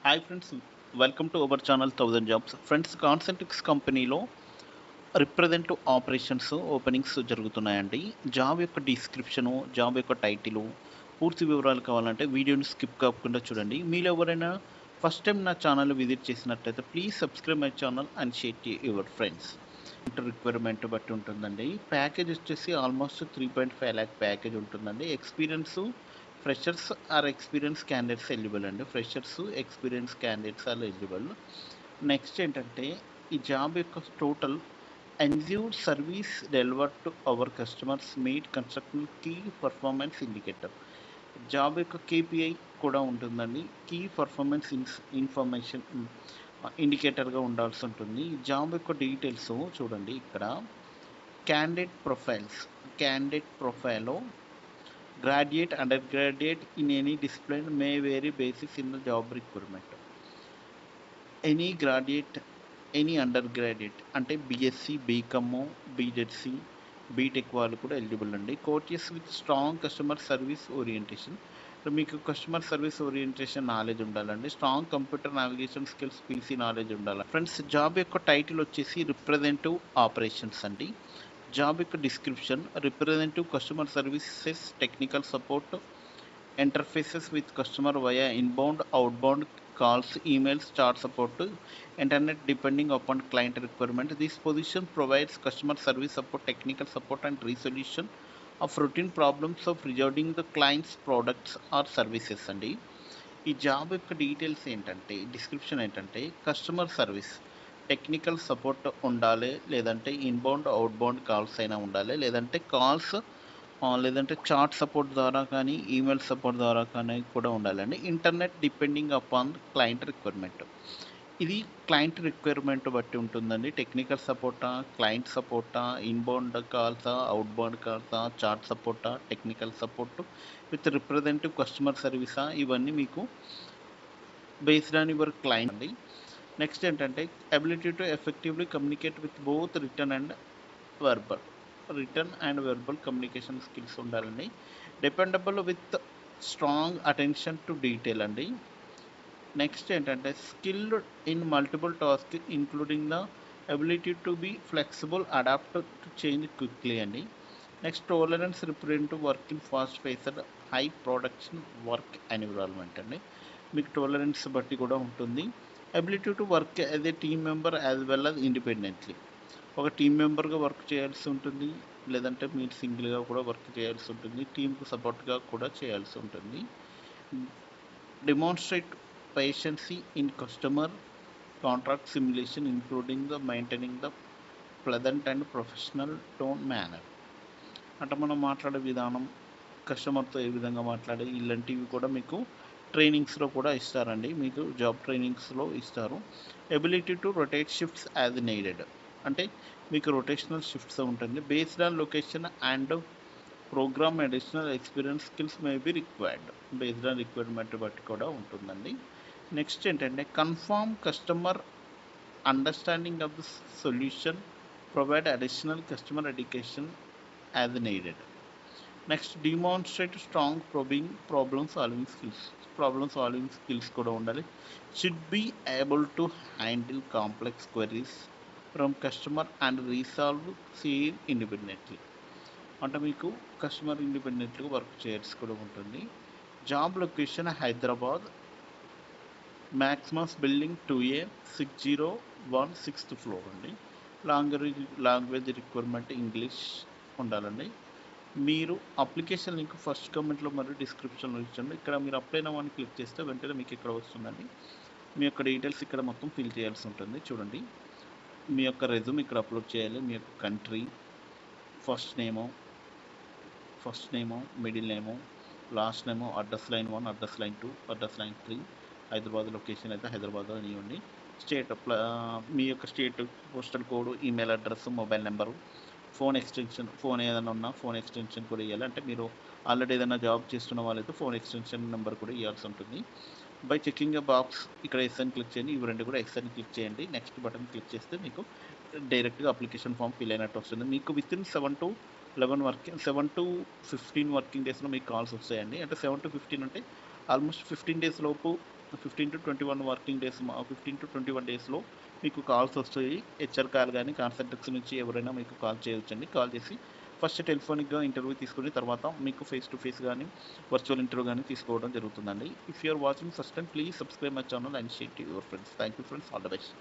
Hi friends, welcome to our channel 1000 jobs. Friends, Concentrix కంపెనీలో represent operations openings జరుగుతున్నాయండి. Job యొక్క description, job యొక్క title, పూర్తి వివరాలు కావాలంటే వీడియోని స్కిప్ కాకుండా చూడండి. మీలో ఎవరైనా ఫస్ట్ టైం నా ఛానల్ విజిట్ చేసినట్లయితే please subscribe my channel and share to your friends. Requirement బట్టి ఉంటుందండి. ప్యాకేజ్ వచ్చేసి ఆల్మోస్ట్ 3.5 ల్యాక్ ప్యాకేజ్ ఉంటుందండి. Freshers or experience candidates eligible అండి. Freshers, experience candidates are eligible. Next ఏంటంటే, ఈ జాబ్ యొక్క total ensured service delivered to our customers meet construction key performance indicator. Job యొక్క KPI కూడా ఉంటుందండి. కీ పర్ఫార్మెన్స్ ఇన్ఫర్మేషన్ ఇండికేటర్గా ఉండాల్సి ఉంటుంది. జాబ్ యొక్క డీటెయిల్స్ చూడండి. ఇక్కడ క్యాండిడేట్ ప్రొఫైల్లో graduate, undergraduate in any discipline may vary basis in the job requirement. Any undergraduate అంటే బీఎస్సీ, బీకామ్, బీజెడ్సీ, బీటెక్ వాళ్ళు కూడా ఎలిజిబుల్ అండి. Courses with strong customer service orientation. మీకు కస్టమర్ సర్వీస్ ఓరియంటేషన్ నాలెడ్జ్ ఉండాలండి. Strong computer navigation skills, PC knowledge ఉండాలి. Friends, job యొక్క title వచ్చేసి representative operations అండి. జాబ్ యొక్క description: representative customer services, technical support, interfaces with customer via inbound, outbound calls, emails, chat support, internet depending upon client requirement. This position provides customer service support, technical support and resolution of routine problems of regarding the client's products or services అండి. ఈ job యొక్క details ఏంటంటే, description ఏంటంటే, customer service technical support ఉండాలి, లేదంటే inbound outbound calls అయినా ఉండాలి, లేదంటే చాట్ సపోర్ట్ ద్వారా కానీ, ఈమెయిల్ సపోర్ట్ ద్వారా కానీ కూడా ఉండాలండి. Internet depending upon client requirement. ఇది క్లయింట్ రిక్వైర్మెంట్ బట్టి ఉంటుందండి. టెక్నికల్ సపోర్టా, క్లయింట్ సపోర్టా, ఇన్బౌండ్ కాల్సా, అవుట్బౌండ్ కాల్సా, చాట్ సపోర్టా, technical support with representative customer సర్వీసా, ఇవన్నీ మీకు బేస్డ్ ఆన్ యువర్ క్లయింట్ అండి. నెక్స్ట్ ఏంటంటే, ability to effectively communicate with both written and verbal communication skills ఉండాలండి. Dependable with strong attention to detail అండి. నెక్స్ట్ ఏంటంటే, skilled in multiple task including the ability to be flexible, adapt to change quickly అండి. Next, tolerance represent work in fast paced high production work environment అండి. మీకు tolerance బట్టి కూడా ఉంటుంది. Ability to work as a team member as well as independently. ఒక team మెంబర్గా work చేయాల్సి ఉంటుంది, లేదంటే మీరు సింగిల్గా కూడా వర్క్ చేయాల్సి ఉంటుంది. టీంకు సపోర్ట్గా కూడా చేయాల్సి ఉంటుంది. Demonstrate patience in customer contract simulation including the maintaining the pleasant and professional tone manner. అంటే మనం మాట్లాడే విధానం, కస్టమర్తో ఏ విధంగా మాట్లాడే, ఇలాంటివి కూడా మీకు ట్రైనింగ్స్లో కూడా ఇస్తారండి. మీకు జాబ్ ట్రైనింగ్స్లో ఇస్తారు. Ability to rotate shifts as needed అంటే మీకు రొటేషనల్ షిఫ్ట్స్ ఉంటుంది. Based on location and programme additional experience skills may be required. Based on requirement బట్టి కూడా ఉంటుందండి. నెక్స్ట్ ఏంటంటే, confirm customer understanding of the solution, provide additional customer education as needed. Next, demonstrate strong problem solving skills కూడా ఉండాలి. Should be able to handle complex queries from customer and resolve same independently. అంటే మీకు customer ఇండిపెండెంట్గా work చేయాల్సి కూడా ఉంటుంది. Job location Hyderabad, Maximus building 2A, 601 6th floor అండి. Language requirement English ఉండాలండి. మీరు అప్లికేషన్ లింక్ ఫస్ట్ కామెంట్లో మరియు డిస్క్రిప్షన్లో ఇచ్చండి. ఇక్కడ మీరు అప్లై నౌ అని క్లిక్ చేస్తే వెంటనే మీకు ఇక్కడ వస్తుందండి. మీ యొక్క డీటెయిల్స్ ఇక్కడ మొత్తం ఫిల్ చేయాల్సి ఉంటుంది. చూడండి, మీ యొక్క రెజ్యూమ్ ఇక్కడ అప్లోడ్ చేయాలి. మీ యొక్క కంట్రీ, ఫస్ట్ నేము, మిడిల్ నేము, లాస్ట్ నేము, address line 1, address line 2, address line 3, Hyderabad location అయితే హైదరాబాద్లో ఇవ్వండి. స్టేట్, మీ యొక్క state, postal code, email address, mobile number, phone ఏదైనా ఉన్నా ఫోన్ ఎక్స్టెన్షన్ కూడా ఇవ్వాలి. అంటే మీరు ఆల్రెడీ ఏదైనా జాబ్ చేస్తున్న వాళ్ళైతే ఫోన్ ఎక్స్టెన్షన్ నెంబర్ కూడా ఇవ్వాల్సి ఉంటుంది. బై చెకింగ్ ఎ బాక్స్ ఇక్కడ ఎస్ అని క్లిక్ చేయండి. ఇవి రెండు కూడా ఎస్ అని క్లిక్ చేయండి. నెక్స్ట్ బటన్ క్లిక్ చేస్తే మీకు డైరెక్ట్గా అప్లికేషన్ ఫామ్ ఫిల్ అయినట్టు వస్తుంది. మీకు వితిన్ 7 to 15 వర్కింగ్ డేస్లో మీకు కాల్స్ వస్తాయండి. అంటే 7 to 15 అంటే ఆల్మోస్ట్ 15 days లోపు 15 to 21 వర్కింగ్ డేస్ 15 to 21 డేస్లో మీకు కాల్స్ వస్తాయి. హెచ్ఆర్ కాల్ కానీ కాన్సల్టెన్సీ నుంచి ఎవరైనా మీకు కాల్ చేయవచ్చండి. కాల్ చేసి ఫస్ట్ టెలిఫోనిక్గా ఇంటర్వ్యూ తీసుకుని తర్వాత మీకు ఫేస్ టు ఫేస్ కానీ వర్చువల్ ఇంటర్వ్యూ కానీ తీసుకోవడం జరుగుతుందండి. If you are watching first time please subscribe my channel and share to your friends. Thank you friends, all the best.